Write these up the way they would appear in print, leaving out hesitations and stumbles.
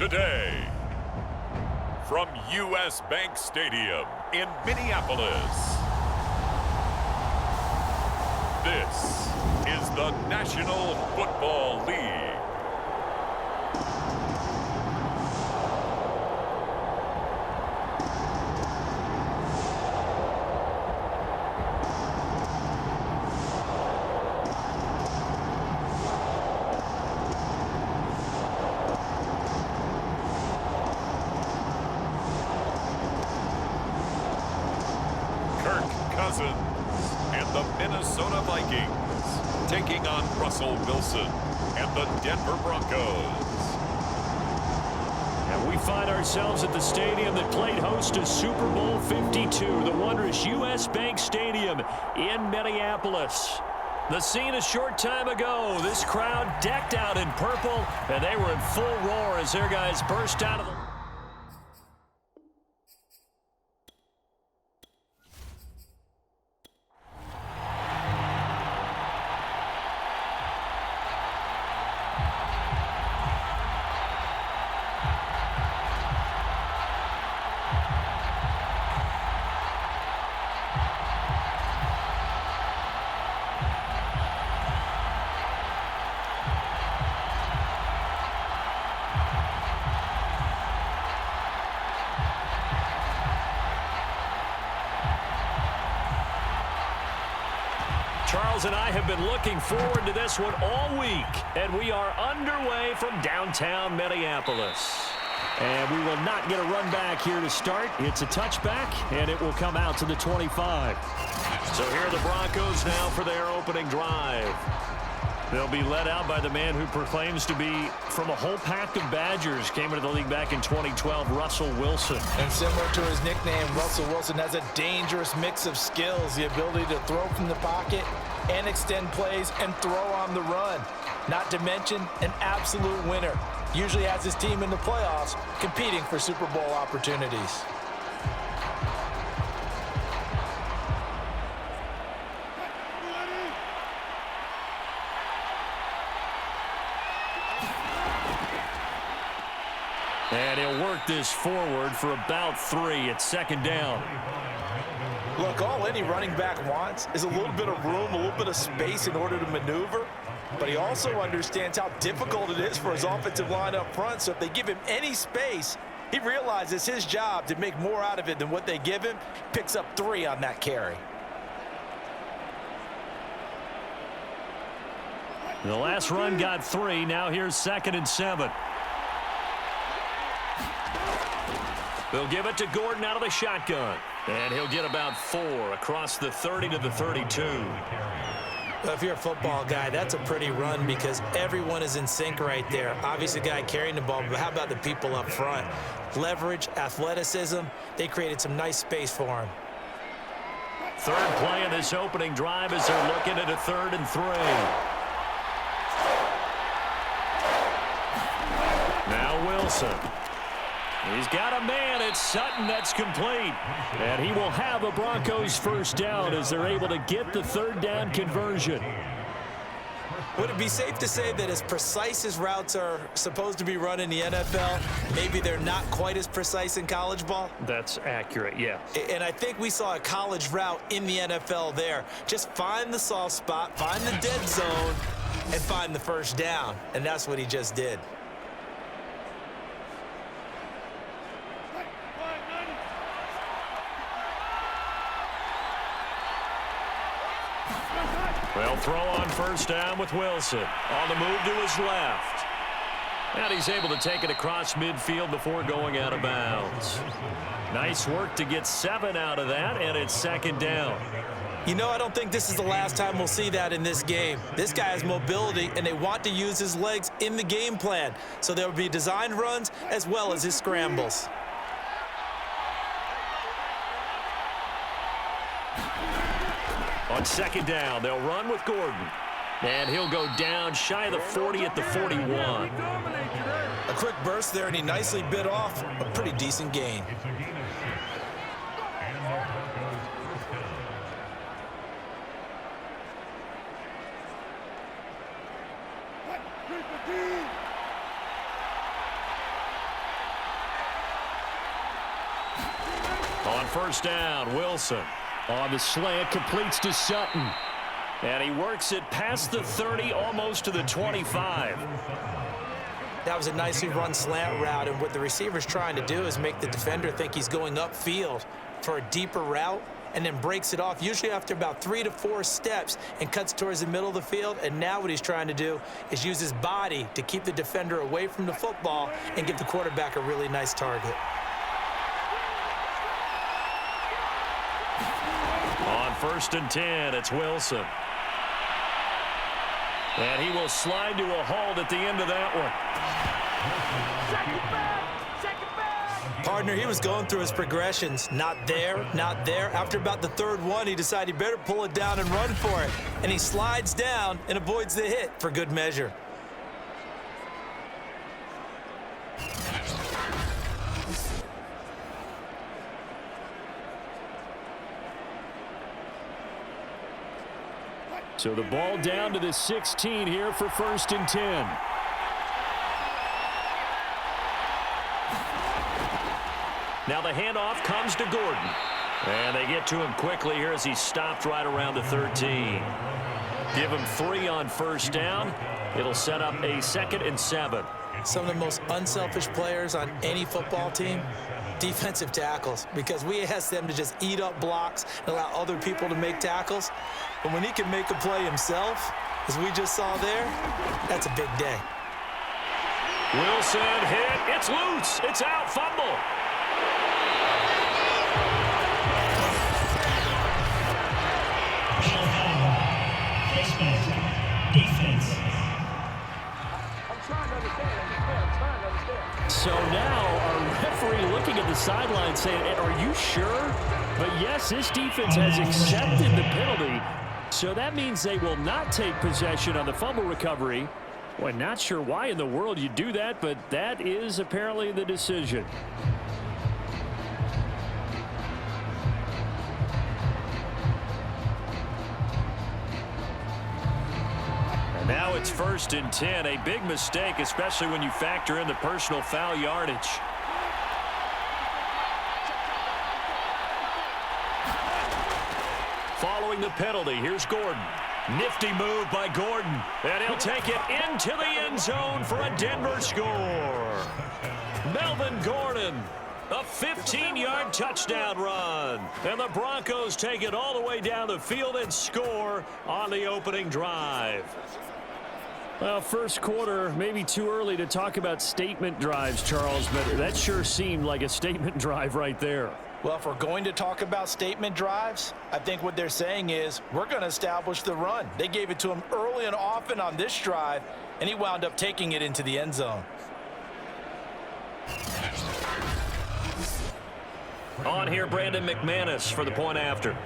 today, from U.S. Bank Stadium in Minneapolis, this is the National Football League. And the Minnesota Vikings taking on Russell Wilson and the Denver Broncos. And we find ourselves at the stadium that played host to Super Bowl 52, the wondrous U.S. Bank Stadium in Minneapolis. The scene a short time ago, this crowd decked out in purple, and they were in full roar as their guys burst out of the... Charles and I have been looking forward to this one all week, and we are underway from downtown Minneapolis. And we will not get a run back here to start. It's a touchback, and it will come out to the 25. So here are the Broncos now for their opening drive. They'll be led out by the man who proclaims to be from a whole pack of Badgers. Came into the league back in 2012, Russell Wilson. And similar to his nickname, Russell Wilson has a dangerous mix of skills. The ability to throw from the pocket and extend plays and throw on the run. Not to mention an absolute winner. Usually has his team in the playoffs competing for Super Bowl opportunities. And he'll work this forward for about 3 at second down. Look, all any running back wants is a little bit of room, a little bit of space in order to maneuver. But he also understands how difficult it is for his offensive line up front. So if they give him any space, he realizes his job to make more out of it than what they give him. Picks up 3 on that carry. The last run got 3. Now here's 2nd and 7. They'll give it to Gordon out of the shotgun. And he'll get about 4 across the 30 to the 32. Well, if you're a football guy, that's a pretty run because everyone is in sync right there. Obviously, the guy carrying the ball, but how about the people up front? Leverage, athleticism, they created some nice space for him. Third play of this opening drive as they're looking at a 3rd and 3. Now Wilson. He's got a man. It's Sutton. That's complete. And he will have a Broncos first down as they're able to get the 3rd down conversion. Would it be safe to say that as precise as routes are supposed to be run in the NFL, maybe they're not quite as precise in college ball? That's accurate, yeah. And I think we saw a college route in the NFL there. Just find the soft spot, find the dead zone, and find the first down. And that's what he just did. Well, throw on first down with Wilson. On the move to his left. And he's able to take it across midfield before going out of bounds. Nice work to get 7 out of that, and it's 2nd down. You know, I don't think this is the last time we'll see that in this game. This guy has mobility, and they want to use his legs in the game plan. So there will be designed runs as well as his scrambles. On 2nd down, they'll run with Gordon. And he'll go down shy of the 40 at the 41. A quick burst there, and he nicely bit off a pretty decent gain. first down. Wilson on the slant, completes to Sutton. And he works it past the 30, almost to the 25. That was a nicely run slant route, and what the receiver's trying to do is make the defender think he's going upfield for a deeper route, and then breaks it off, usually after about 3 to 4 steps, and cuts towards the middle of the field. And now what he's trying to do is use his body to keep the defender away from the football and give the quarterback a really nice target. On 1st and 10, it's Wilson. And he will slide to a halt at the end of that one. Partner, he was going through his progressions. Not there, not there. After about the 3rd one, he decided he better pull it down and run for it. And he slides down and avoids the hit for good measure. So the ball down to the 16 here for 1st and 10. Now the handoff comes to Gordon. And they get to him quickly here as he stopped right around the 13. Give him 3 on 1st down. It'll set up a 2nd and 7. Some of the most unselfish players on any football team, defensive tackles, because we ask them to just eat up blocks and allow other people to make tackles. But when he can make a play himself, as we just saw there, that's a big day. Wilson hit. It's loose. It's out. Fumble. Defense. So now our referee looking at the sideline saying, are you sure? But yes, this defense has accepted the penalty. So that means they will not take possession on the fumble recovery. Well, not sure why in the world you do that, but that is apparently the decision. And now it's 1st and 10. A big mistake, especially when you factor in the personal foul yardage. Following the penalty, here's Gordon. Nifty move by Gordon. And he'll take it into the end zone for a Denver score. Melvin Gordon, a 15-yard touchdown run. And the Broncos take it all the way down the field and score on the opening drive. Well, first quarter, maybe too early to talk about statement drives, Charles, but that sure seemed like a statement drive right there. Well, if we're going to talk about statement drives, I think what they're saying is we're going to establish the run. They gave it to him early and often on this drive, and he wound up taking it into the end zone. On here, Brandon McManus for the point after.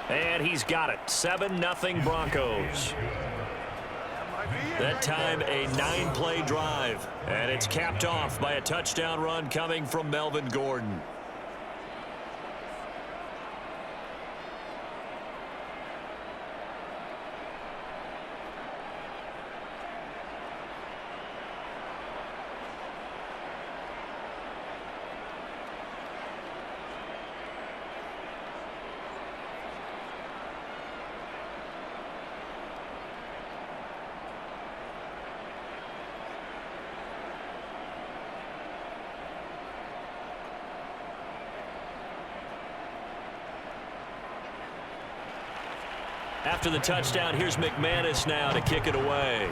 And he's got it. 7-0 Broncos. That time a 9-play drive. And it's capped off by a touchdown run coming from Melvin Gordon. After the touchdown, here's McManus now to kick it away.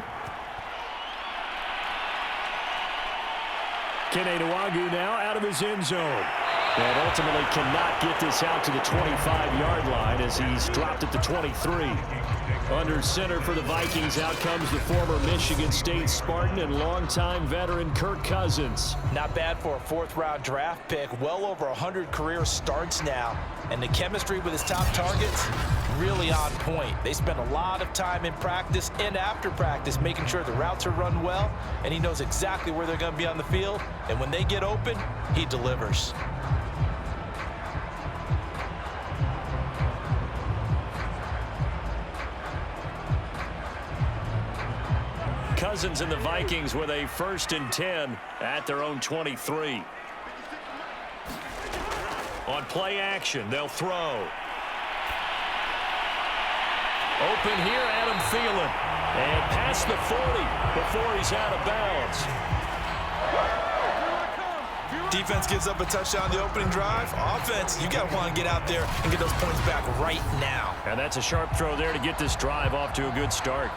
Kene Nwangwu now out of his end zone. And ultimately cannot get this out to the 25-yard line as he's dropped at the 23. Under center for the Vikings, out comes the former Michigan State Spartan and longtime veteran Kirk Cousins. Not bad for a 4th-round draft pick. Well over 100 career starts now. And the chemistry with his top targets, really on point. They spend a lot of time in practice and after practice making sure the routes are run well, and he knows exactly where they're going to be on the field. And when they get open, he delivers. Cousins and the Vikings with a 1st and 10 at their own 23. On play action, they'll throw. Open here, Adam Thielen. And past the 40 before he's out of bounds. Defense gives up a touchdown the opening drive. Offense, you got to want to get out there and get those points back right now. And that's a sharp throw there to get this drive off to a good start.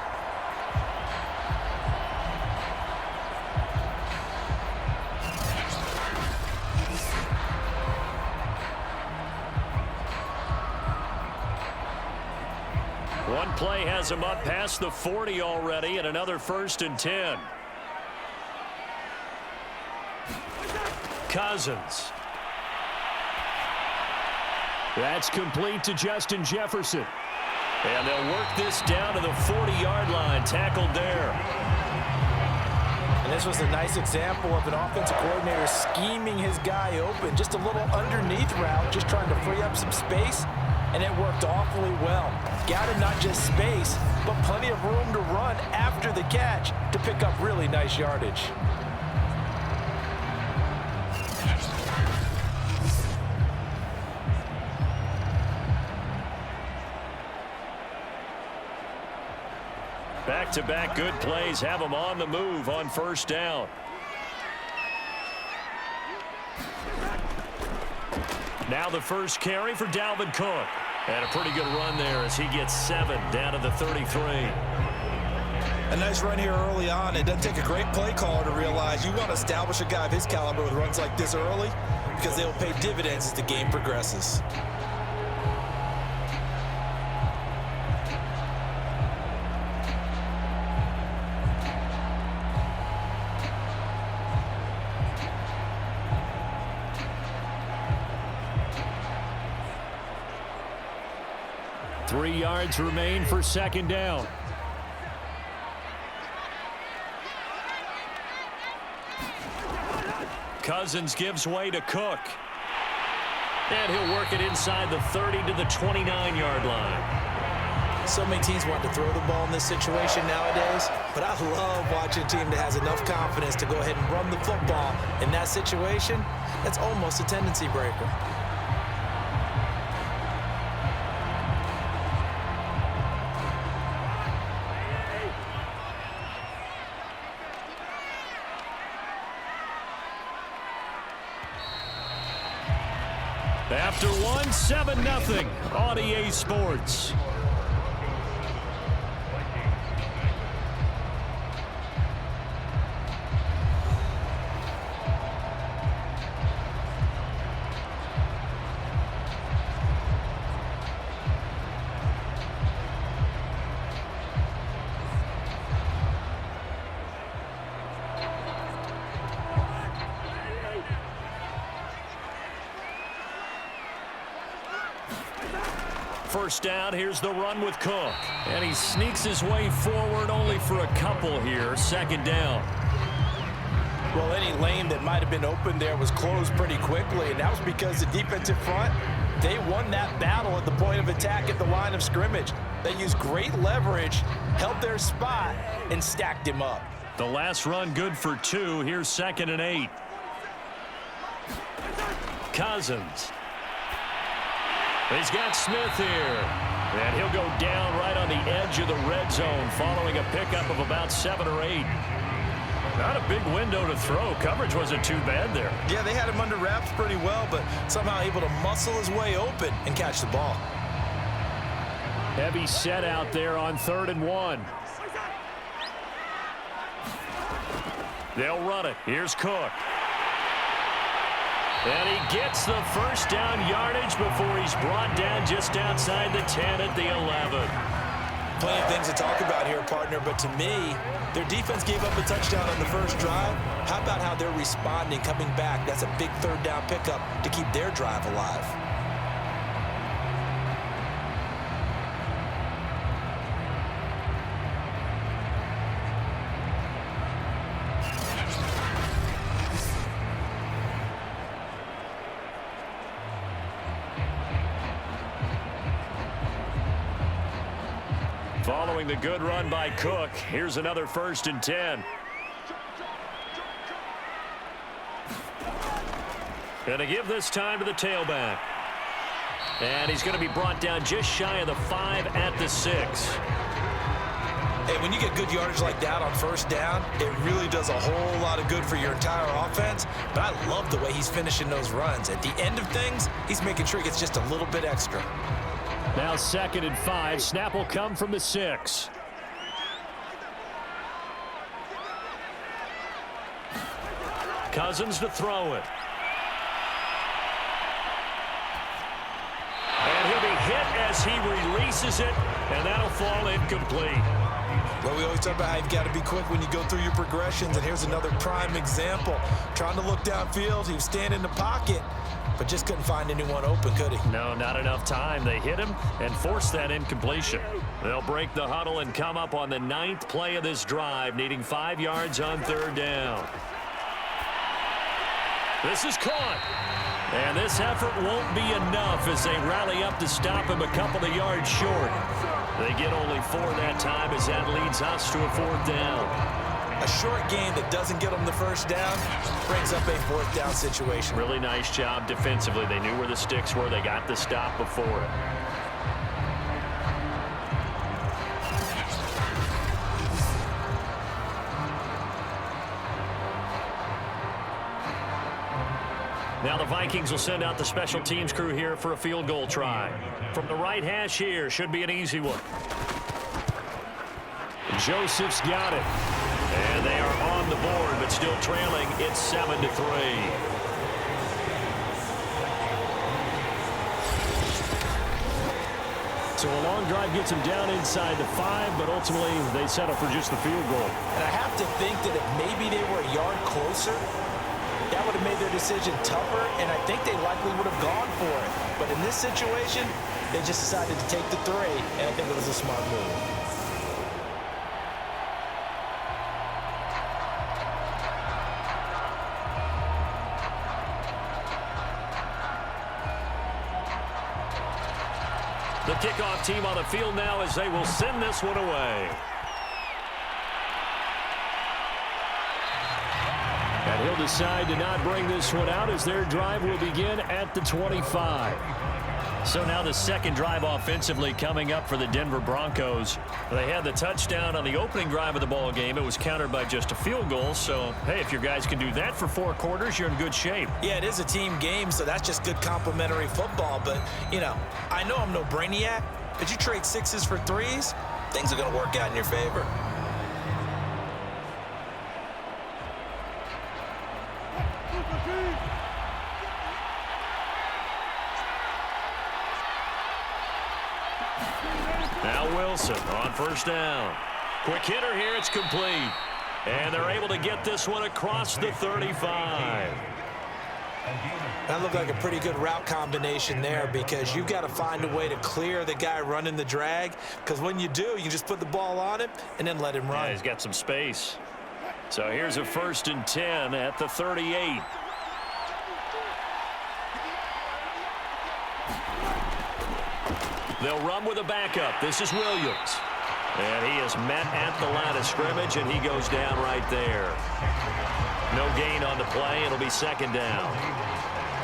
One play has him up past the 40 already, and another 1st and 10. Cousins. That's complete to Justin Jefferson. And they'll work this down to the 40-yard line, tackled there. And this was a nice example of an offensive coordinator scheming his guy open. Just a little underneath route, just trying to free up some space, and it worked awfully well. Got him not just space, but plenty of room to run after the catch to pick up really nice yardage. Back-to-back good plays have them on the move on 1st down. Now the first carry for Dalvin Cook. And a pretty good run there as he gets 7 down to the 33. A nice run here early on. It doesn't take a great play caller to realize you want to establish a guy of his caliber with runs like this early because they'll pay dividends as the game progresses. Three yards remain for 2nd down. Cousins gives way to Cook. And he'll work it inside the 30 to the 29-yard line. So many teams want to throw the ball in this situation nowadays, but I love watching a team that has enough confidence to go ahead and run the football. In that situation, that's almost a tendency breaker. After one, 7-0 on EA Sports. First down, here's the run with Cook. And he sneaks his way forward only for a couple here. 2nd down. Well, any lane that might have been open there was closed pretty quickly, and that was because the defensive front, they won that battle at the point of attack at the line of scrimmage. They used great leverage, held their spot, and stacked him up. The last run good for 2. Here's 2nd and 8. Cousins. He's got Smith here. And he'll go down right on the edge of the red zone following a pickup of about 7 or 8. Not a big window to throw. Coverage wasn't too bad there. Yeah, they had him under wraps pretty well, but somehow able to muscle his way open and catch the ball. Heavy set out there on 3rd and 1. They'll run it. Here's Cook. And he gets the first down yardage before he's brought down just outside the 10 at the 11. Plenty of things to talk about here, partner, but to me, their defense gave up a touchdown on the first drive. How about how they're responding, coming back? That's a big 3rd down pickup to keep their drive alive. Following the good run by Cook, here's another 1st and 10. Going to give this time to the tailback. And he's going to be brought down just shy of the 5 at the 6. Hey, when you get good yardage like that on 1st down, it really does a whole lot of good for your entire offense. But I love the way he's finishing those runs. At the end of things, he's making sure he gets just a little bit extra. Now 2nd and 5. Snap will come from the 6. Cousins to throw it. And he'll be hit as he releases it, and that'll fall incomplete. Well, we always talk about how you've got to be quick when you go through your progressions, and here's another prime example. Trying to look downfield, he was standing in the pocket, but just couldn't find anyone open, could he? No, not enough time. They hit him and forced that incompletion. They'll break the huddle and come up on the 9th play of this drive, needing 5 yards on 3rd down. This is caught. And this effort won't be enough as they rally up to stop him a couple of yards short. They get only 4 that time as that leads us to a 4th down. A short game that doesn't get them the 1st down brings up a 4th down situation. Really nice job defensively. They knew where the sticks were. They got the stop before it. Now the Vikings will send out the special teams crew here for a field goal try. From the right hash here, should be an easy one. Joseph's got it. And they are on the board, but still trailing. It's 7-3. So a long drive gets them down inside the 5, but ultimately they settle for just the field goal. And I have to think that if maybe they were a yard closer, that would have made their decision tougher, and I think they likely would have gone for it. But in this situation, they just decided to take the 3, and I think it was a smart move. The kickoff team on the field now as they will send this one away. And he'll decide to not bring this one out as their drive will begin at the 25. So now the 2nd drive offensively coming up for the Denver Broncos. They had the touchdown on the opening drive of the ball game. It was countered by just a field goal. So, hey, if your guys can do that for 4 quarters, you're in good shape. Yeah, it is a team game, so that's just good complimentary football. But, you know, I know I'm no brainiac, but you trade 6s for 3s, things are going to work out in your favor. Now Wilson on 1st down. Quick hitter here, it's complete. And they're able to get this one across the 35. That looked like a pretty good route combination there because you've got to find a way to clear the guy running the drag, because when you do, you just put the ball on him and then let him run. Yeah, he's got some space. So here's a 1st and 10 at the 38. They'll run with a backup. This is Williams. And he is met at the line of scrimmage, and he goes down right there. No gain on the play. It'll be 2nd down.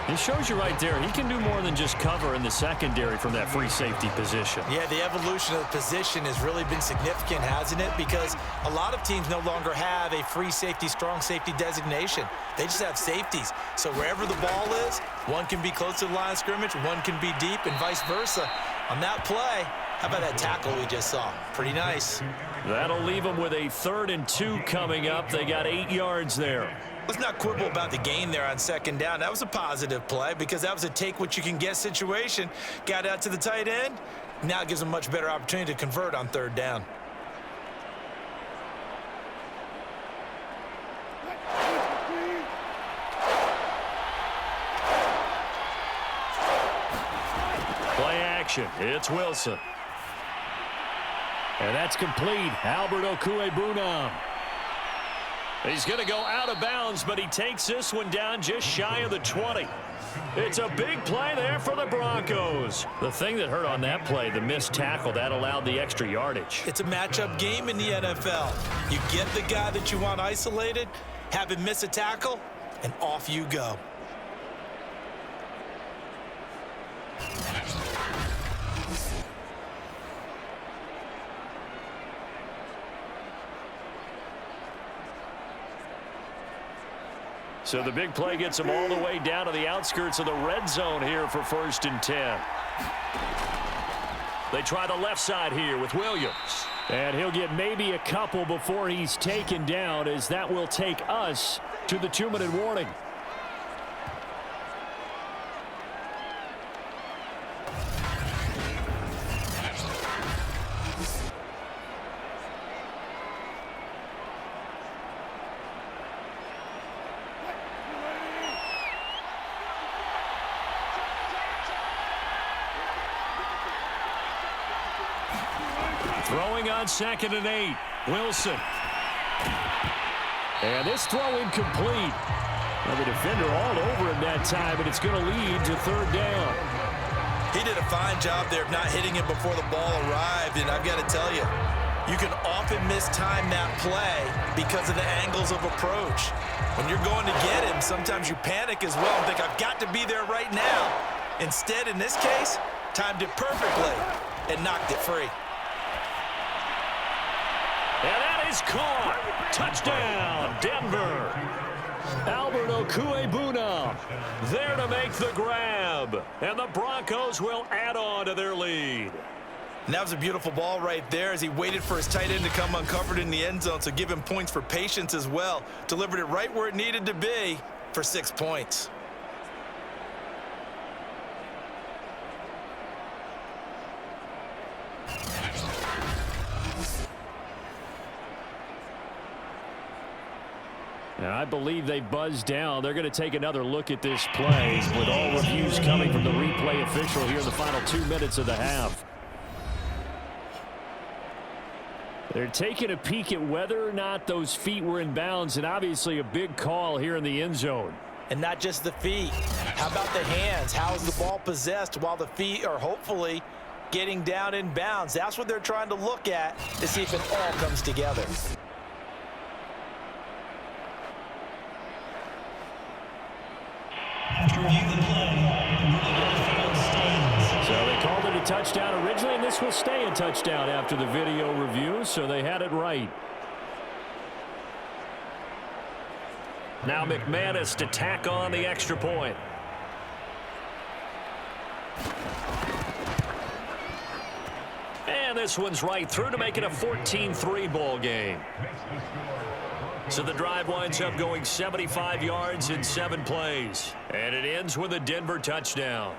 It shows you right there, he can do more than just cover in the secondary from that free safety position. Yeah, the evolution of the position has really been significant, hasn't it? Because a lot of teams no longer have a free safety, strong safety designation. They just have safeties. So wherever the ball is, one can be close to the line of scrimmage, one can be deep, and vice versa. On that play, how about that tackle we just saw? Pretty nice. That'll leave them with a 3rd and 2 coming up. They got 8 yards there. Let's not quibble about the gain there on 2nd down. That was a positive play because that was a take-what-you-can-get situation. Got out to the tight end. Now it gives them a much better opportunity to convert on 3rd down. Play action. It's Wilson. And that's complete. Albert Okwuegbunam. He's going to go out of bounds, but he takes this one down just shy of the 20. It's a big play there for the Broncos. The thing that hurt on that play, the missed tackle, that allowed the extra yardage. It's a matchup game in the NFL. You get the guy that you want isolated, have him miss a tackle, and off you go. So the big play gets him all the way down to the outskirts of the red zone here for 1st and 10. They try the left side here with Williams. And he'll get maybe a couple before he's taken down, as that will take us to the 2-minute warning. Throwing on 2nd and 8. Wilson. And this throw incomplete. Well, the defender all over him that time, but it's going to lead to 3rd down. He did a fine job there of not hitting him before the ball arrived, and I've got to tell you, you can often mistime that play because of the angles of approach. When you're going to get him, sometimes you panic as well and think, I've got to be there right now. Instead, in this case, timed it perfectly and knocked it free. And that is caught. Touchdown, Denver. Albert Okuebuna there to make the grab. And the Broncos will add on to their lead. And that was a beautiful ball right there as he waited for his tight end to come uncovered in the end zone, so give him points for patience as well. Delivered it right where it needed to be for 6 points. Now, I believe they buzzed down. They're going to take another look at this play with all reviews coming from the replay official here in the final 2 minutes of the half. They're taking a peek at whether or not those feet were in bounds, and obviously a big call here in the end zone. And not just the feet. How about the hands? How is the ball possessed while the feet are hopefully getting down in bounds? That's what they're trying to look at to see if it all comes together. So they called it a touchdown originally, and this will stay a touchdown after the video review, so they had it right. Now McManus to tack on the extra point. And this one's right through to make it a 14-3 ball game. So the drive winds up going 75 yards in 7 plays. And it ends with a Denver touchdown.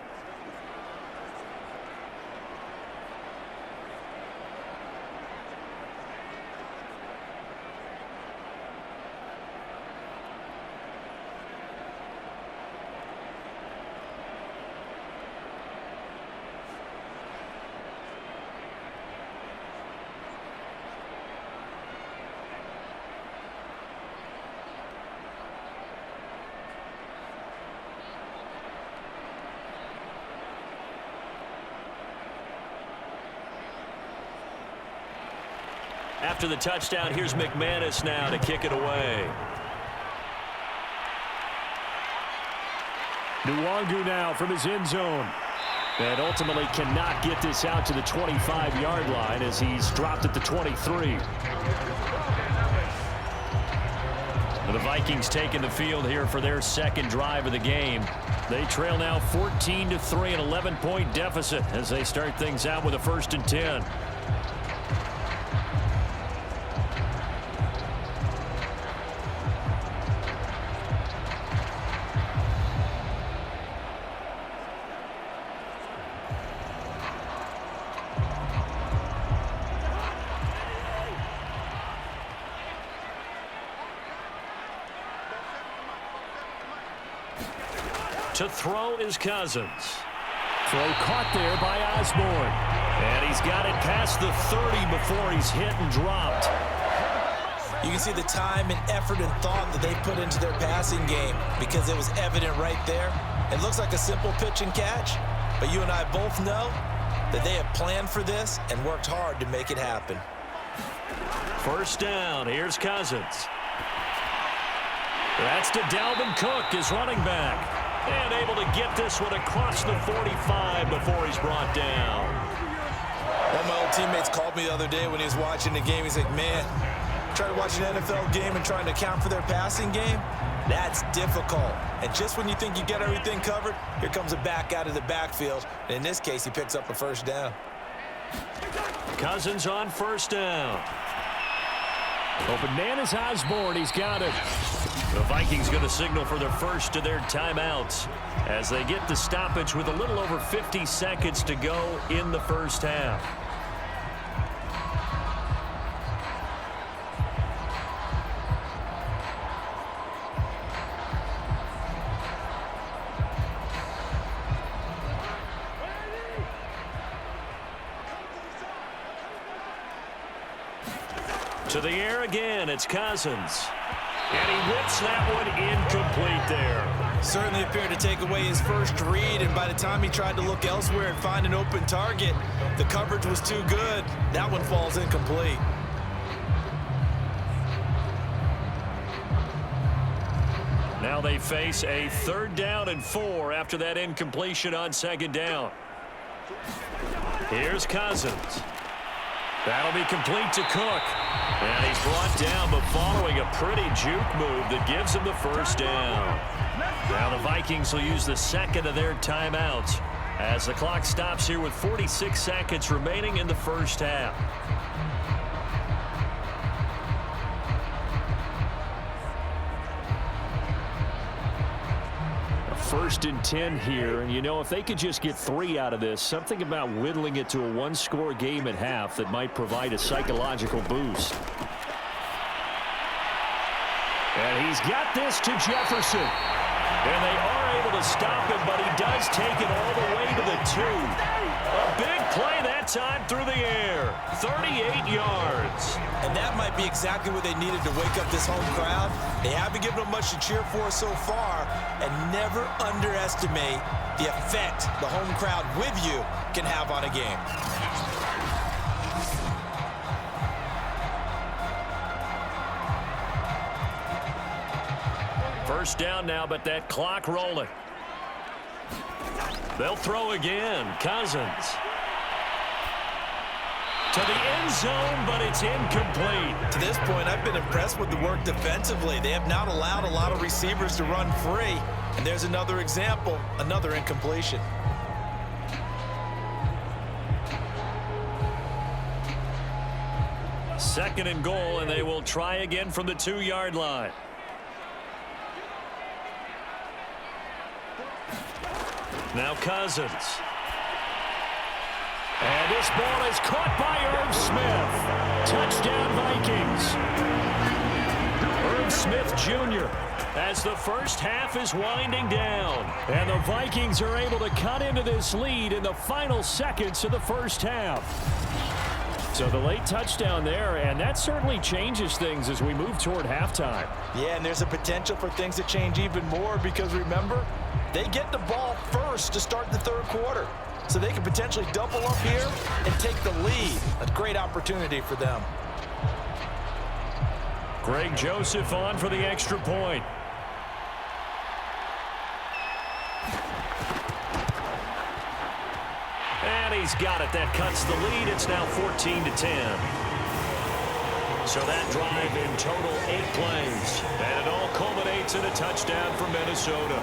After the touchdown, here's McManus now to kick it away. Nwangu now from his end zone. And ultimately cannot get this out to the 25-yard line as he's dropped at the 23. The Vikings taking the field here for their second drive of the game. They trail now 14-3, an 11-point deficit as they start things out with a 1st and 10. To throw is Cousins. Throw caught there by Osborne. And he's got it past the 30 before he's hit and dropped. You can see the time and effort and thought that they put into their passing game because it was evident right there. It looks like a simple pitch and catch, but you and I both know that they have planned for this and worked hard to make it happen. First down, here's Cousins. That's to Dalvin Cook, his running back. And able to get this one across the 45 before he's brought down. One of my old teammates called me the other day when he was watching the game. He's like, man, trying to watch an NFL game and trying to account for their passing game, that's difficult. And just when you think you get everything covered, here comes a back out of the backfield. And in this case, he picks up a first down. Cousins on first down. Open man is Osborne. He's got it. The Vikings going to signal for their first of their timeouts as they get the stoppage with a little over 50 seconds to go in the first half. To the air again, it's Cousins. And he whips that one incomplete there. Certainly appeared to take away his first read, and by the time he tried to look elsewhere and find an open target, the coverage was too good. That one falls incomplete. Now they face a 3rd down and 4 after that incompletion on 2nd down. Here's Cousins. That'll be complete to Cook. And he's brought down, but following a pretty juke move that gives him the first down. Now the Vikings will use the second of their timeouts as the clock stops here with 46 seconds remaining in the first half. First and 10 here, and you know, if they could just get 3 out of this, something about whittling it to a one-score game at half that might provide a psychological boost. And he's got this to Jefferson. And they are able to stop him, but he does take it all the way to the 2. A big play that time through the air. 38 yards. And that might be exactly what they needed to wake up this home crowd. They haven't given them much to cheer for so far, and never underestimate the effect the home crowd with you can have on a game. First down now, but that clock rolling. They'll throw again. Cousins. To the end zone, but it's incomplete. To this point, I've been impressed with the work defensively. They have not allowed a lot of receivers to run free. And there's another example, another incompletion. Second and goal, and they will try again from the 2-yard line. Now Cousins. And this ball is caught by Irv Smith. Touchdown Vikings. Irv Smith Jr. as the first half is winding down. And the Vikings are able to cut into this lead in the final seconds of the first half. So the late touchdown there, and that certainly changes things as we move toward halftime. Yeah, and there's a potential for things to change even more because, remember, they get the ball first to start the 3rd quarter. So they can potentially double up here and take the lead. A great opportunity for them. Greg Joseph on for the extra point. And he's got it. That cuts the lead. It's now 14-10. So that drive in total 8 plays. And it all culminates in a touchdown for Minnesota.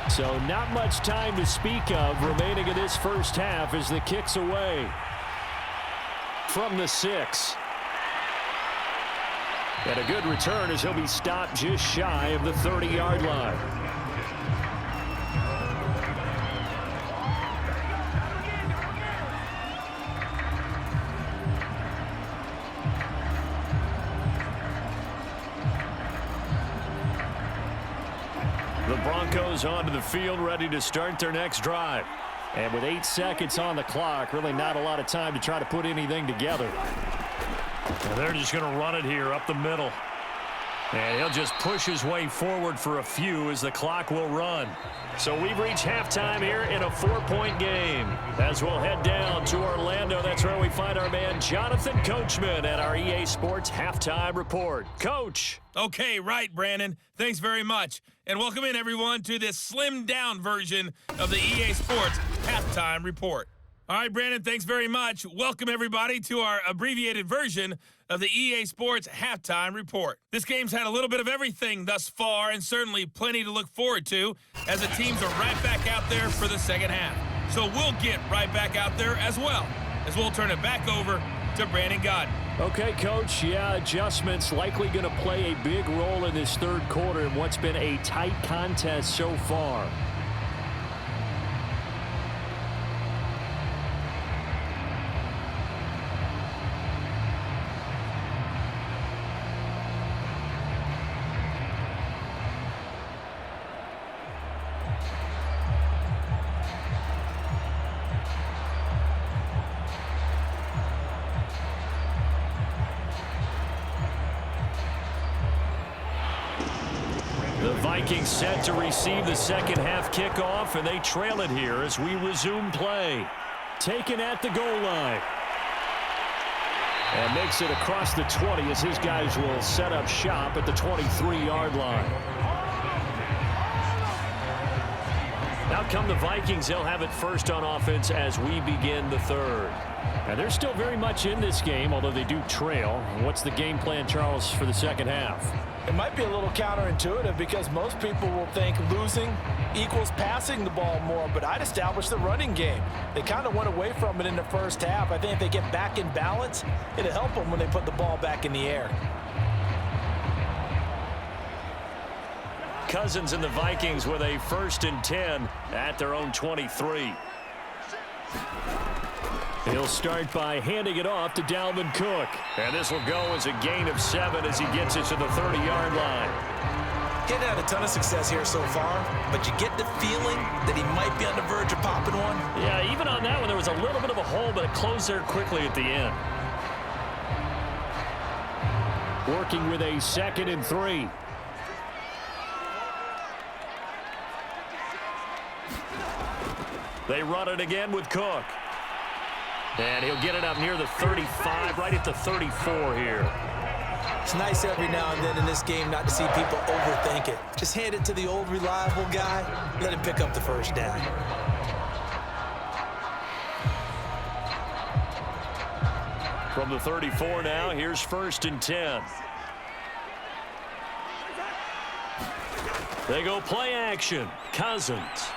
So not much time to speak of remaining in this first half as the kick's away from the 6. And a good return as he'll be stopped just shy of the 30-yard line. Broncos onto the field, ready to start their next drive. And with 8 seconds on the clock, really not a lot of time to try to put anything together. And they're just going to run it here up the middle. And he'll just push his way forward for a few as the clock will run. So we've reached halftime here in a 4-point game. As we'll head down to Orlando, that's where we find our man Jonathan Coachman at our EA Sports Halftime Report. Coach. Okay, right, Brandon. Thanks very much. And welcome in, everyone, to this slimmed-down version of the EA Sports Halftime Report. All right, Brandon, thanks very much. Welcome, everybody, to our abbreviated version of the EA Sports Halftime Report. This game's had a little bit of everything thus far, and certainly plenty to look forward to, as the teams are right back out there for the second half. So we'll get right back out there as well, as we'll turn it back over to Brandon Godden. Okay, Coach, yeah, adjustments likely going to play a big role in this third quarter in what's been a tight contest so far. Vikings set to receive the second half kickoff, and they trail it here as we resume play. Taken at the goal line. And makes it across the 20 as his guys will set up shop at the 23-yard line. Now come the Vikings. They'll have it first on offense as we begin the third. And they're still very much in this game, although they do trail. What's the game plan, Charles, for the second half? It might be a little counterintuitive because most people will think losing equals passing the ball more, but I'd establish the running game. They kind of went away from it in the first half. I think if they get back in balance, it'll help them when they put the ball back in the air. Cousins and the Vikings with a 1st and 10 at their own 23. He'll start by handing it off to Dalvin Cook. And this will go as a gain of 7 as he gets it to the 30-yard line. He's had a ton of success here so far, but you get the feeling that he might be on the verge of popping one. Yeah, even on that one, there was a little bit of a hole, but it closed there quickly at the end. Working with a 2nd and 3. They run it again with Cook. And he'll get it up near the 35, right at the 34 here. It's nice every now and then in this game not to see people overthink it. Just hand it to the old reliable guy, let him pick up the first down. From the 34 now, here's 1st and 10. They go play action. Cousins.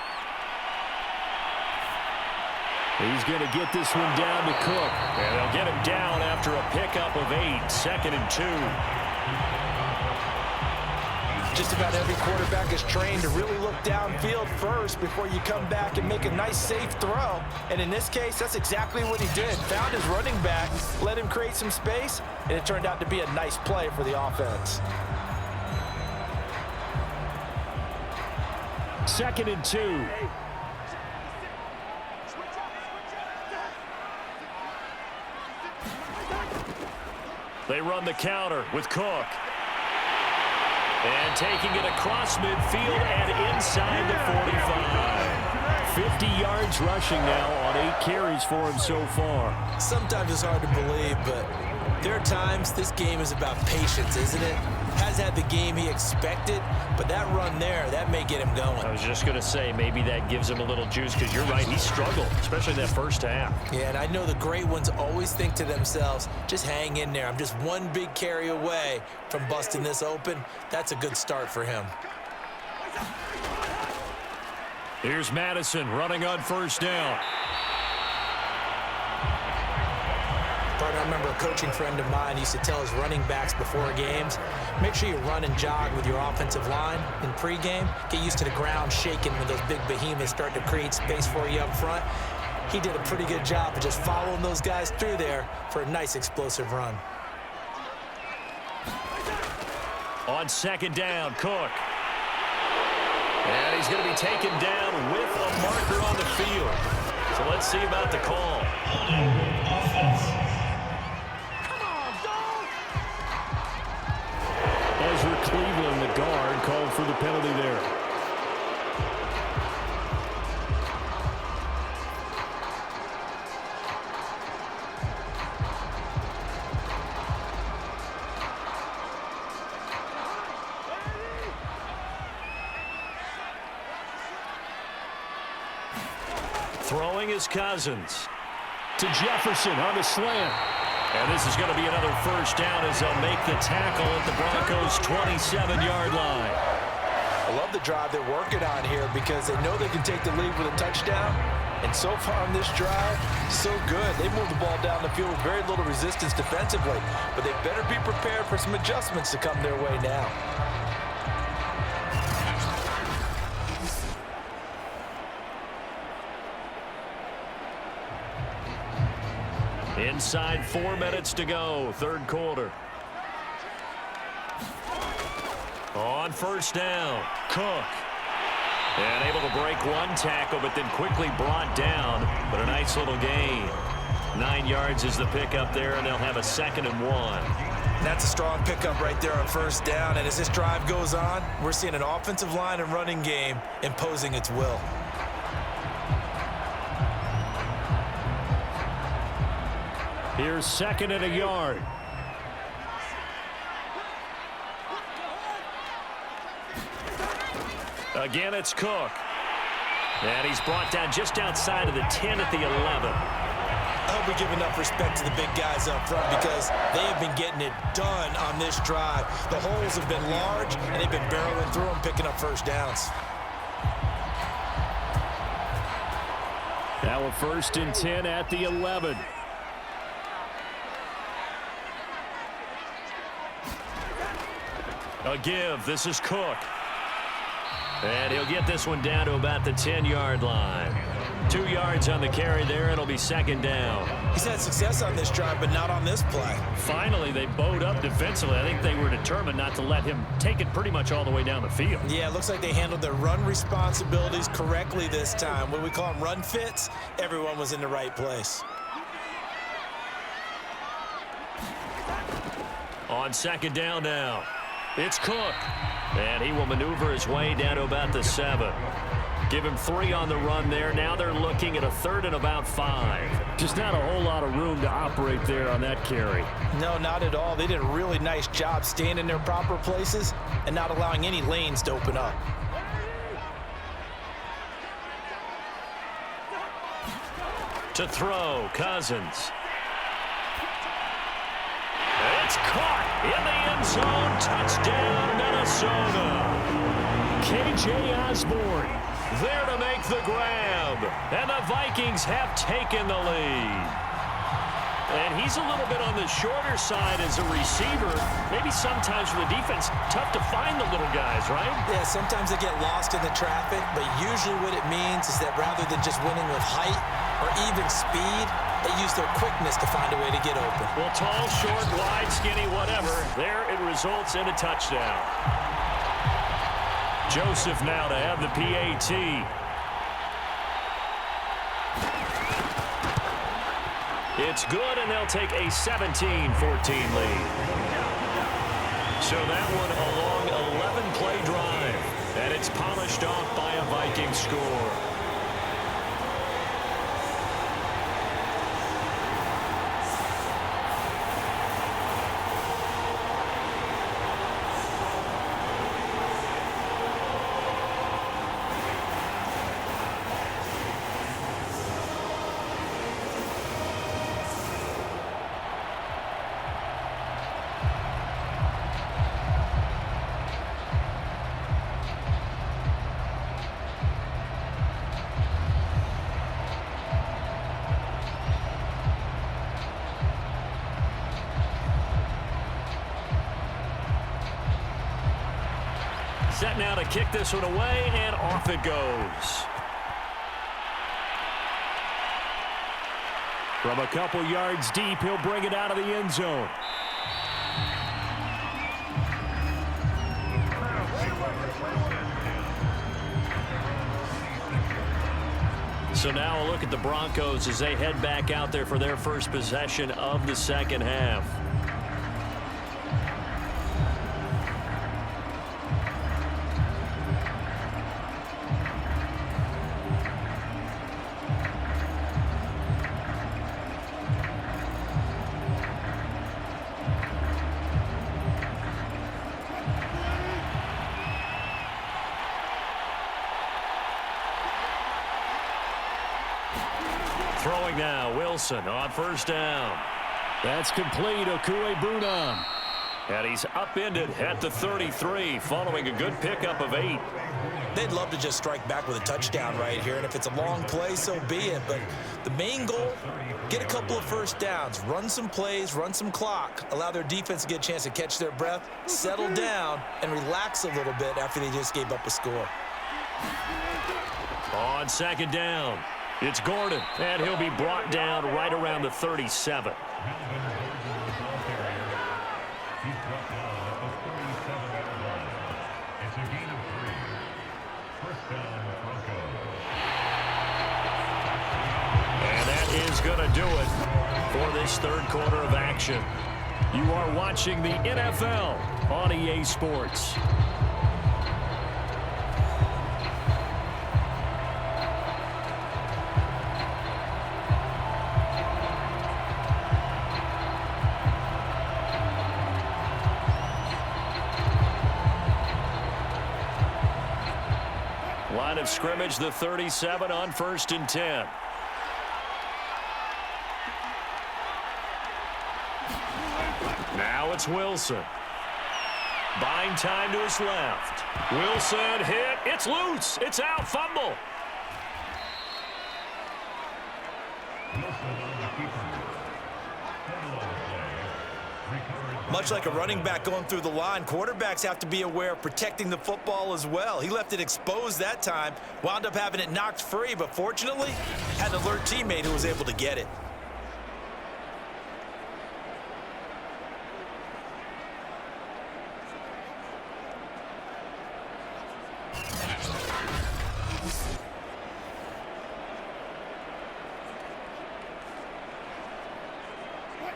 He's going to get this one down to Cook. And they'll get him down after a pickup of 8, 2nd and 2. Just about every quarterback is trained to really look downfield first before you come back and make a nice, safe throw. And in this case, that's exactly what he did. Found his running back, let him create some space, and it turned out to be a nice play for the offense. 2nd and 2. They run the counter with Cook. And taking it across midfield and inside the 45. 50 yards rushing now on 8 carries for him so far. Sometimes it's hard to believe, but there are times this game is about patience, isn't it? Has had the game he expected, but that run there, that may get him going. I was just going to say, maybe that gives him a little juice, because you're right, he struggled, especially that first half. Yeah, and I know the great ones always think to themselves, just hang in there. I'm just one big carry away from busting this open. That's a good start for him. Here's Madison running on 1st down. I remember a coaching friend of mine used to tell his running backs before games, make sure you run and jog with your offensive line in pregame. Get used to the ground shaking when those big behemoths start to create space for you up front. He did a pretty good job of just following those guys through there for a nice explosive run. On 2nd down, Cook. And he's going to be taken down with a marker on the field. So let's see about the call. Ezra Cleveland, the guard, called for the penalty there. Throwing is Cousins. To Jefferson on the slant. And this is going to be another first down as they'll make the tackle at the Broncos' 27-yard line. I love the drive they're working on here because they know they can take the lead with a touchdown. And so far on this drive, so good. They move the ball down the field with very little resistance defensively. But they better be prepared for some adjustments to come their way now. Inside 4 minutes to go, third quarter. On first down, Cook. And able to break one tackle, but then quickly brought down. But a nice little gain. 9 yards is the pickup there, and they'll have a 2nd and 1. That's a strong pickup right there on first down. And as this drive goes on, we're seeing an offensive line and running game imposing its will. Here's 2nd and a yard. Again, it's Cook. And he's brought down just outside of the 10 at the 11. I hope we give enough respect to the big guys up front because they have been getting it done on this drive. The holes have been large, and they've been barreling through them, picking up first downs. Now a 1st and 10 at the 11. A give. This is Cook. And he'll get this one down to about the 10-yard line. 2 yards on the carry there. It'll be 2nd down. He's had success on this drive, but not on this play. Finally, they bowed up defensively. I think they were determined not to let him take it pretty much all the way down the field. Yeah, it looks like they handled their run responsibilities correctly this time. What we call them run fits, everyone was in the right place. On 2nd down now, it's Cook. And he will maneuver his way down to about the 7. Give him 3 on the run there. Now they're looking at a 3rd and about 5. Just not a whole lot of room to operate there on that carry. No, not at all. They did a really nice job staying in their proper places and not allowing any lanes to open up. To throw, Cousins. It's caught in the end zone. Touchdown, Minnesota. K.J. Osborne there to make the grab. And the Vikings have taken the lead. And he's a little bit on the shorter side as a receiver. Maybe sometimes for the defense, tough to find the little guys, right? Yeah, sometimes they get lost in the traffic, but usually what it means is that rather than just winning with height or even speed, they use their quickness to find a way to get open. Well, tall, short, wide, skinny, whatever. There it results in a touchdown. Joseph now to have the PAT. It's good, and they'll take a 17-14 lead. So that one a long 11-play drive, and it's polished off by a Viking score. Set now to kick this one away, and off it goes. From a couple yards deep, he'll bring it out of the end zone. So now a look at the Broncos as they head back out there for their first possession of the second half. Throwing now, Wilson on first down. That's complete, Okuegbunam. And he's upended at the 33 following a good pickup of 8. They'd love to just strike back with a touchdown right here, and if it's a long play, so be it. But the main goal, get a couple of first downs, run some plays, run some clock, allow their defense to get a chance to catch their breath, settle down, and relax a little bit after they just gave up a score. On second down, it's Gordon, and he'll be brought down right around the 37. And that is going to do it for this third quarter of action. You are watching the NFL on EA Sports. Line of scrimmage, the 37 on 1st and 10. Now it's Wilson. Buying time to his left. Wilson hit. It's loose. It's out. Fumble. Much like a running back going through the line, quarterbacks have to be aware of protecting the football as well. He left it exposed that time, wound up having it knocked free, but fortunately, had an alert teammate who was able to get it.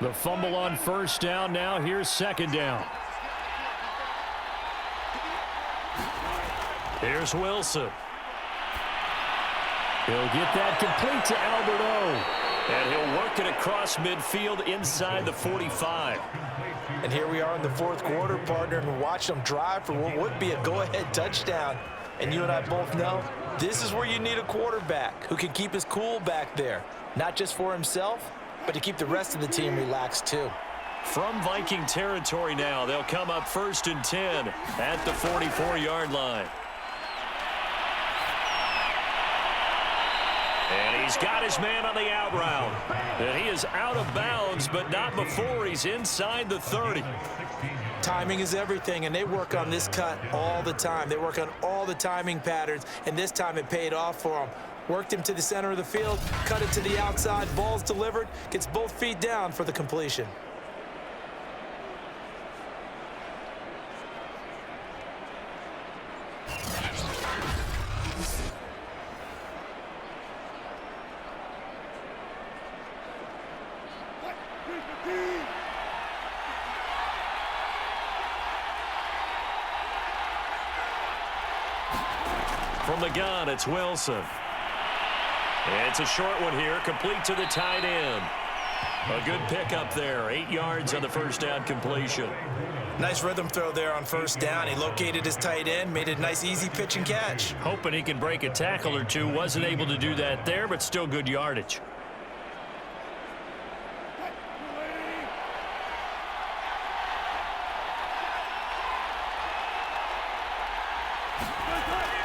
The fumble on first down. Now here's second down. Here's Wilson. He'll get that complete to Albert O. And he'll work it across midfield inside the 45. And here we are in the fourth quarter, partner, and watch them drive for what would be a go-ahead touchdown. And you and I both know this is where you need a quarterback who can keep his cool back there, not just for himself, but to keep the rest of the team relaxed too. From Viking territory now, they'll come up 1st and 10 at the 44-yard line. And he's got his man on the out route. And he is out of bounds, but not before he's inside the 30. Timing is everything, and they work on this cut all the time. They work on all the timing patterns, and this time it paid off for them. Worked him to the center of the field, cut it to the outside, ball's delivered, gets both feet down for the completion. From the gun, it's Wilson. It's a short one here, complete to the tight end. A good pickup there, 8 yards on the first down completion. Nice rhythm throw there on first down. He located his tight end, made it a nice, easy pitch and catch. Hoping he can break a tackle or two. Wasn't able to do that there, but still good yardage.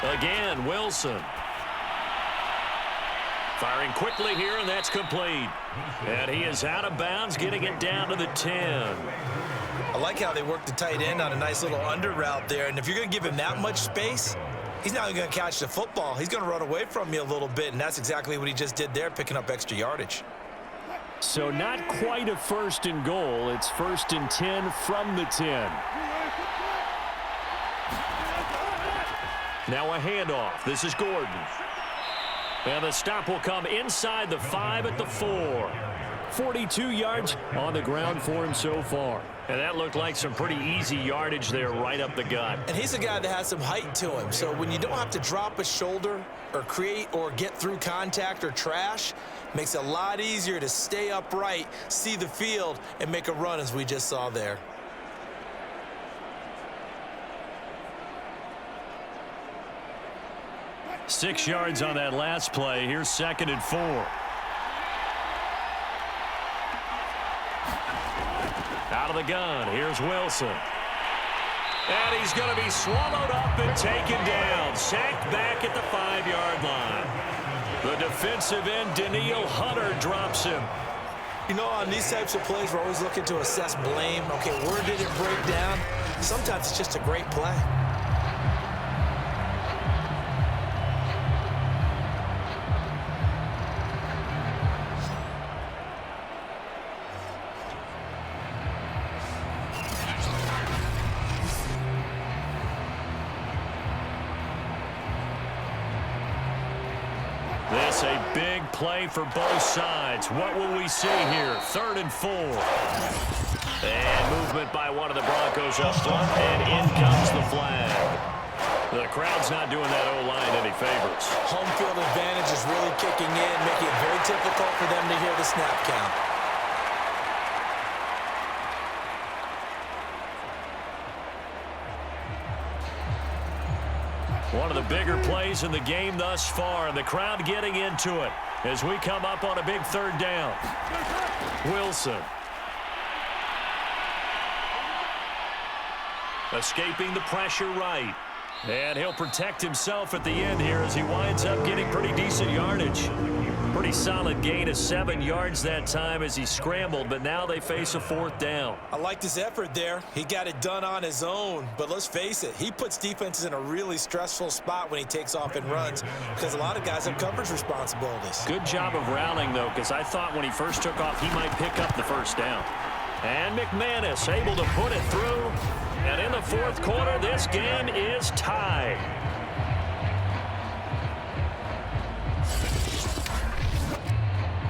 Again, Wilson. Firing quickly here, and that's complete. And he is out of bounds, getting it down to the 10. I like how they work the tight end on a nice little under route there. And if you're going to give him that much space, he's not going to catch the football. He's going to run away from you a little bit, and that's exactly what he just did there, picking up extra yardage. So not quite a 1st and goal. It's 1st and 10 from the 10. Now a handoff. This is Gordon. And the stop will come inside the 5 at the 4. 42 yards on the ground for him so far. And that looked like some pretty easy yardage there right up the gut. And he's a guy that has some height to him. So when you don't have to drop a shoulder or create or get through contact or trash, makes it a lot easier to stay upright, see the field, and make a run as we just saw there. Six yards on that last play. Here's 2nd and 4. Out of the gun, here's Wilson. And he's going to be swallowed up and taken down. Sacked back at the 5-yard line. The defensive end, Daniil Hunter, drops him. You know, on these types of plays, we're always looking to assess blame. Okay, where did it break down? Sometimes it's just a great play. This a big play for both sides. What will we see here? 3rd and 4. And movement by one of the Broncos up front, and in comes the flag. The crowd's not doing that O-line any favors. Home field advantage is really kicking in, making it very difficult for them to hear the snap count. One of the bigger plays in the game thus far, and the crowd getting into it as we come up on a big 3rd down. Wilson. Escaping the pressure right. And he'll protect himself at the end here as he winds up getting pretty decent yardage. Pretty solid gain of 7 yards that time as he scrambled, but now they face a 4th down. I liked his effort there. He got it done on his own, but let's face it, he puts defenses in a really stressful spot when he takes off and runs because a lot of guys have coverage responsibilities. Good job of rallying, though, because I thought when he first took off, he might pick up the 1st down. And McManus able to put it through. And in the 4th quarter, this game is tied.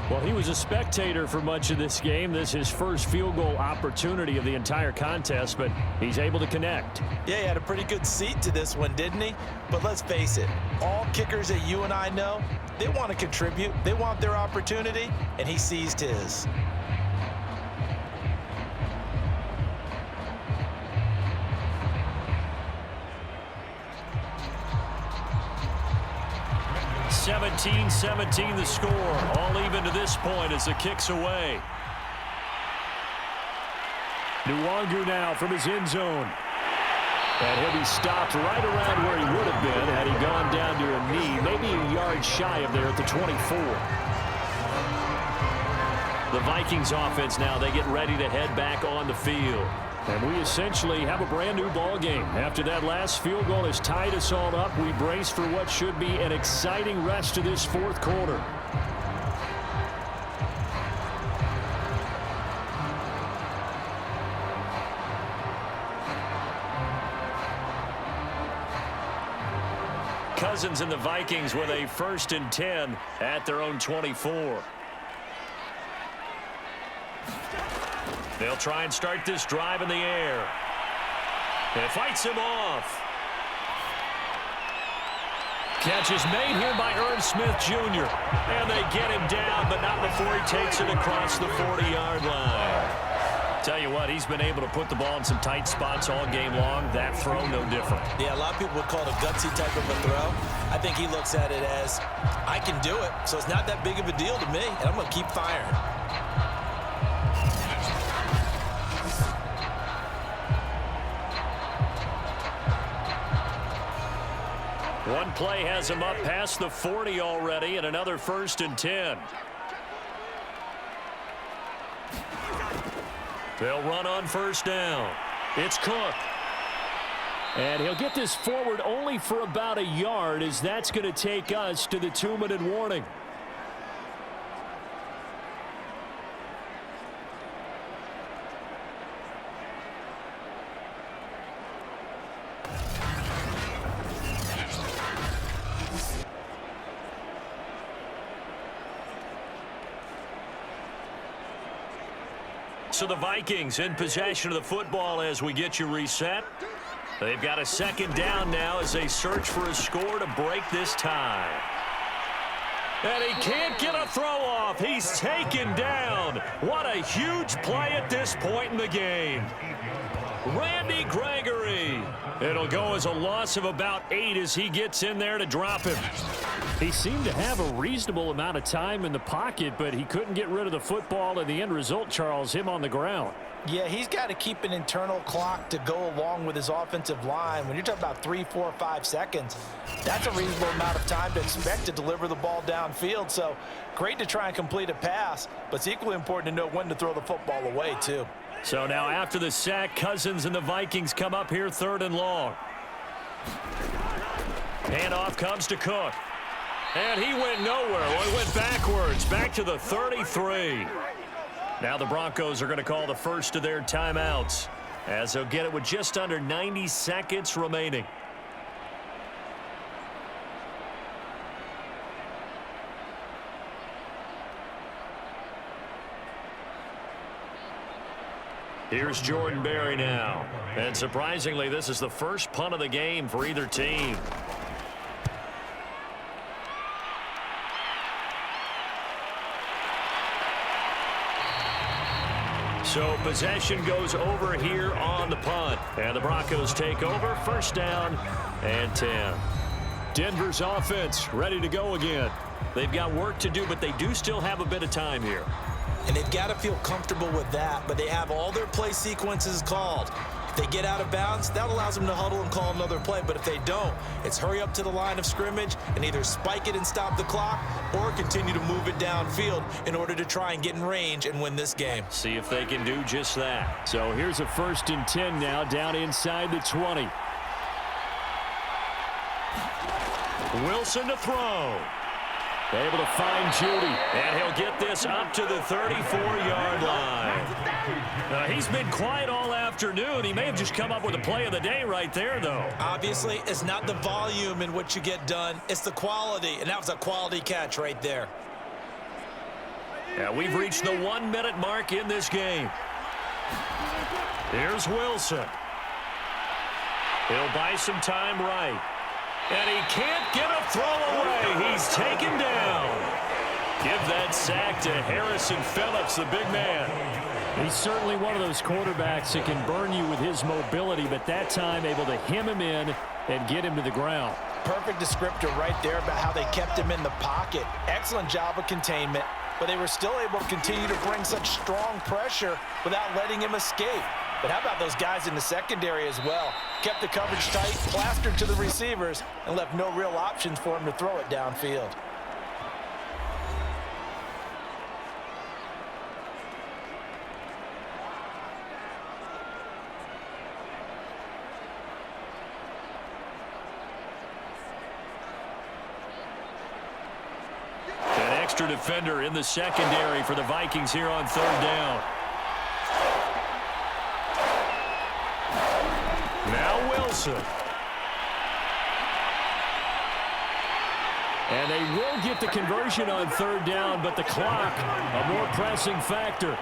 Well, he was a spectator for much of this game. This is his first field goal opportunity of the entire contest, but he's able to connect. Yeah, he had a pretty good seat to this one, didn't he? But let's face it, all kickers that you and I know, they want to contribute. They want their opportunity, and he seized his. (17-17) the score. All even to this point as the kick's away. Nwangu now from his end zone. And he'll be stopped right around where he would have been had he gone down to a knee, maybe a yard shy of there at the 24. The Vikings offense now, they get ready to head back on the field. And we essentially have a brand new ball game. After that last field goal has tied us all up, we brace for what should be an exciting rest of this 4th quarter. Cousins and the Vikings with a 1st and 10 at their own 24. They'll try and start this drive in the air. And it fights him off. Catch is made here by Ernst Smith Jr. And they get him down, but not before he takes it across the 40-yard line. Tell you what, he's been able to put the ball in some tight spots all game long. That throw, no different. Yeah, a lot of people would call it a gutsy type of a throw. I think he looks at it as, I can do it, so it's not that big of a deal to me, and I'm going to keep firing. One play has him up past the 40 already, and another 1st and 10. They'll run on 1st down. It's Cook. And he'll get this forward only for about a yard, as that's going to take us to the 2-minute warning. So the Vikings in possession of the football as we get you reset. They've got a second down now as they search for a score to break this tie. And he can't get a throw off. He's taken down. What a huge play at this point in the game. Randy Gregory. It'll go as a loss of about 8 as he gets in there to drop him. He seemed to have a reasonable amount of time in the pocket, but he couldn't get rid of the football, and the end result, Charles, him on the ground. Yeah, he's got to keep an internal clock to go along with his offensive line. When you're talking about 3, 4, 5 seconds, that's a reasonable amount of time to expect to deliver the ball downfield. So great to try and complete a pass, but it's equally important to know when to throw the football away, too. So now after the sack, Cousins and the Vikings come up here 3rd and long. Handoff comes to Cook. And he went nowhere. Well, he went backwards, back to the 33. Now the Broncos are going to call the first of their timeouts as they'll get it with just under 90 seconds remaining. Here's Jordan Berry now. And surprisingly, this is the first punt of the game for either team. So possession goes over here on the punt. And the Broncos take over. 1st down and 10. Denver's offense ready to go again. They've got work to do, but they do still have a bit of time here. And they've got to feel comfortable with that, but they have all their play sequences called. If they get out of bounds, that allows them to huddle and call another play. But if they don't, it's hurry up to the line of scrimmage and either spike it and stop the clock or continue to move it downfield in order to try and get in range and win this game. See if they can do just that. So here's a 1st and 10 now down inside the 20. Wilson to throw. Able to find Judy. And he'll get this up to the 34-yard line. He's been quiet all afternoon. He may have just come up with a play of the day right there, though. Obviously, it's not the volume in which you get done. It's the quality, and that was a quality catch right there. Yeah, we've reached the 1-minute mark in this game. Here's Wilson. He'll buy some time right. And he can't get a throw away. He's taken down. Give that sack to Harrison Phillips, the big man. He's certainly one of those quarterbacks that can burn you with his mobility, but that time able to hem him in and get him to the ground. Perfect descriptor right there about how they kept him in the pocket. Excellent job of containment, but they were still able to continue to bring such strong pressure without letting him escape. But how about those guys in the secondary as well? Kept the coverage tight, plastered to the receivers, and left no real options for him to throw it downfield. An extra defender in the secondary for the Vikings here on 3rd down. Now Wilson. And they will get the conversion on 3rd down, but the clock, a more pressing factor.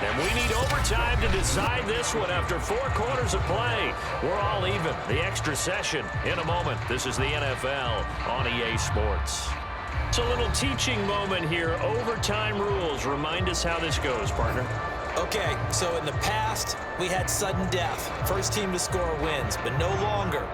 And we need overtime to decide this one after 4 quarters of play. We're all even. The extra session in a moment. This is the NFL on EA Sports. It's a little teaching moment here. Overtime rules. Remind us how this goes, partner. Okay, so in the past, we had sudden death. First team to score wins, but no longer.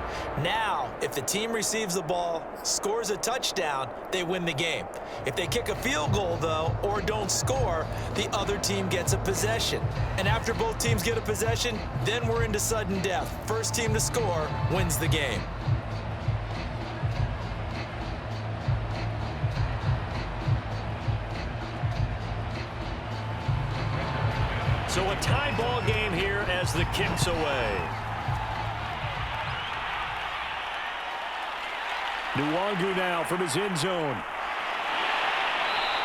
Now, if the team receives the ball, scores a touchdown, they win the game. If they kick a field goal, though, or don't score, the other team gets a possession. And after both teams get a possession, then we're into sudden death. First team to score wins the game. So a tie ball game here as the kick's away. Nwangu now from his end zone.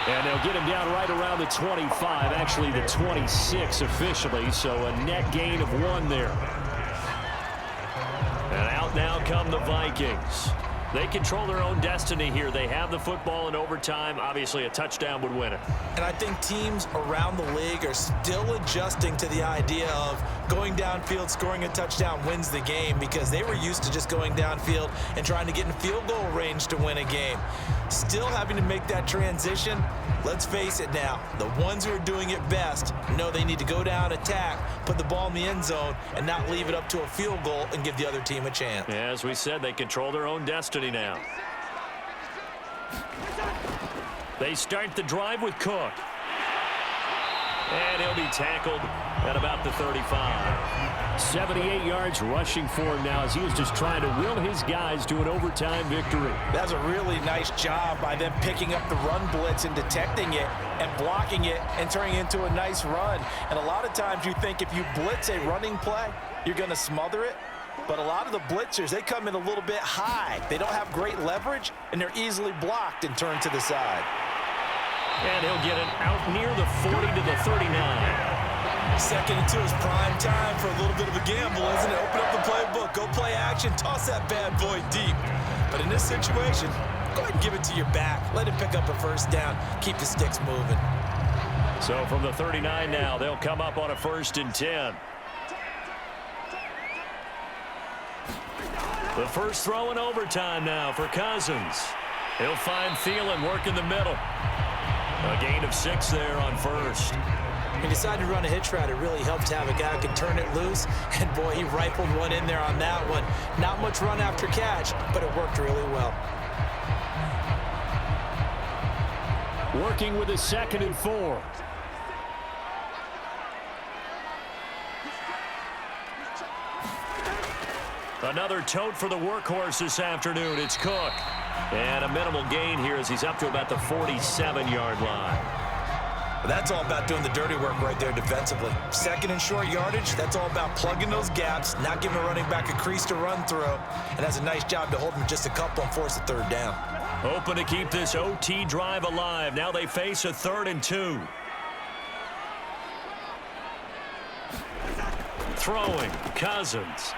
And they'll get him down right around the 25, actually the 26 officially, so a net gain of 1 there. And out now come the Vikings. They control their own destiny here. They have the football in overtime. Obviously, a touchdown would win it. And I think teams around the league are still adjusting to the idea of going downfield, scoring a touchdown wins the game, because they were used to just going downfield and trying to get in field goal range to win a game. Still having to make that transition. Let's face it now, the ones who are doing it best know they need to go down, attack, put the ball in the end zone, and not leave it up to a field goal and give the other team a chance. Yeah, as we said, they control their own destiny now. They start the drive with Cook. And he'll be tackled at about the 35. 78 yards rushing for him now as he was just trying to will his guys to an overtime victory. That's a really nice job by them picking up the run blitz and detecting it and blocking it and turning it into a nice run. And a lot of times you think if you blitz a running play, you're going to smother it. But a lot of the blitzers, they come in a little bit high. They don't have great leverage, and they're easily blocked and turned to the side. And he'll get it out near the 40 to the 39. Second and 2 is prime time for a little bit of a gamble, isn't it? Open up the playbook, go play action, toss that bad boy deep. But in this situation, go ahead and give it to your back. Let him pick up a first down. Keep the sticks moving. So from the 39 now, they'll come up on a 1st and 10. The first throw in overtime now for Cousins. He'll find Thielen working the middle. A gain of 6 there on first. He decided to run a hitch route. It really helped to have a guy who can turn it loose. And, boy, he rifled one in there on that one. Not much run after catch, but it worked really well. Working with a 2nd and 4. Another tote for the workhorse this afternoon. It's Cook. And a minimal gain here as he's up to about the 47-yard line. That's all about doing the dirty work right there defensively. 2nd and short yardage, that's all about plugging those gaps, not giving a running back a crease to run through, and has a nice job to hold him just a couple and force a 3rd down. Hoping to keep this OT drive alive. Now they face a 3rd and 2. Throwing, Cousins.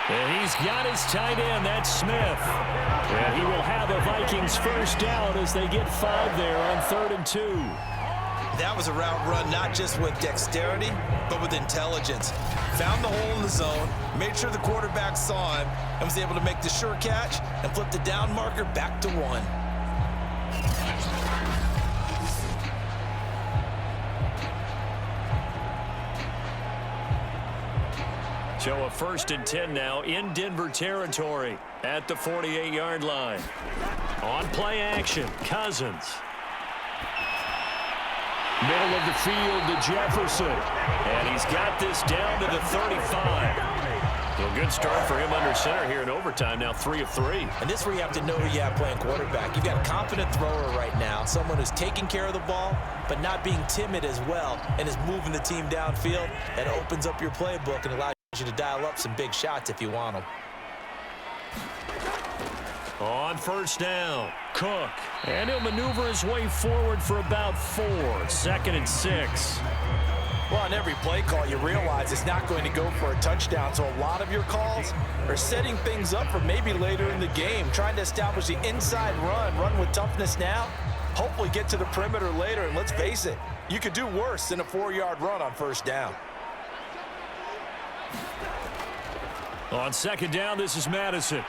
And he's got his tight end, that's Smith. And he will have a Vikings first down as they get 5 there on 3rd and 2. That was a route run not just with dexterity, but with intelligence. Found the hole in the zone, made sure the quarterback saw him, and was able to make the sure catch and flip the down marker back to 1. So a 1st and 10 now in Denver territory at the 48-yard line. On play action, Cousins. Middle of the field to Jefferson. And he's got this down to the 35. Well, good start for him under center here in overtime. Now 3 of 3. And this is where you have to know who you have playing quarterback. You've got a confident thrower right now, someone who's taking care of the ball, but not being timid as well, and is moving the team downfield. That opens up your playbook and allows you to dial up some big shots if you want them. On 1st down, Cook. And he'll maneuver his way forward for about 4. 2nd and 6. Well, on every play call, you realize it's not going to go for a touchdown, so a lot of your calls are setting things up for maybe later in the game, trying to establish the inside run with toughness now, hopefully get to the perimeter later, and let's face it, you could do worse than a 4-yard run on 1st down. On 2nd down, this is Madison.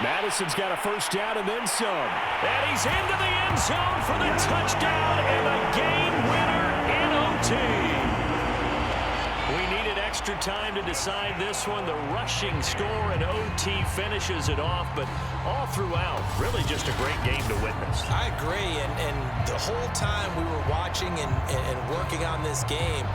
Madison's got a first down and then some. And he's into the end zone for the touchdown and a game winner in OT. We needed extra time to decide this one. The rushing score in OT finishes it off, but all throughout, really just a great game to witness. I agree, and the whole time we were watching and working on this game,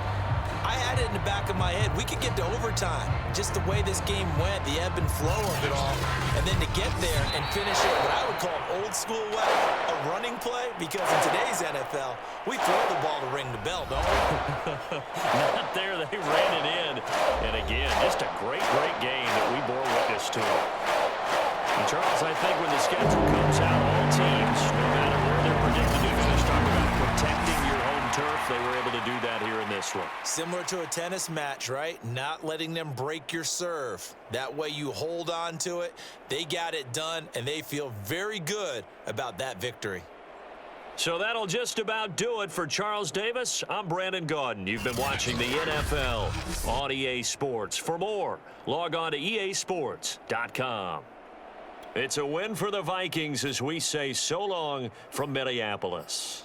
I had it in the back of my head. We could get to overtime. Just the way this game went, the ebb and flow of it all. And then to get there and finish it, what I would call an old school way, a running play, because in today's NFL, we throw the ball to ring the bell, don't we? Not there. They ran it in. And again, just a great game that we bore witness to. And Charles, I think when the schedule comes out, all teams, no matter where they're predicted to finish, talk about protecting your home turf. They were able to do that here in this one. Similar to a tennis match, right? Not letting them break your serve. That way you hold on to it. They got it done, and they feel very good about that victory. So that'll just about do it for Charles Davis. I'm Brandon Gaudin. You've been watching the NFL on EA Sports. For more, log on to easports.com. It's a win for the Vikings as we say so long from Minneapolis.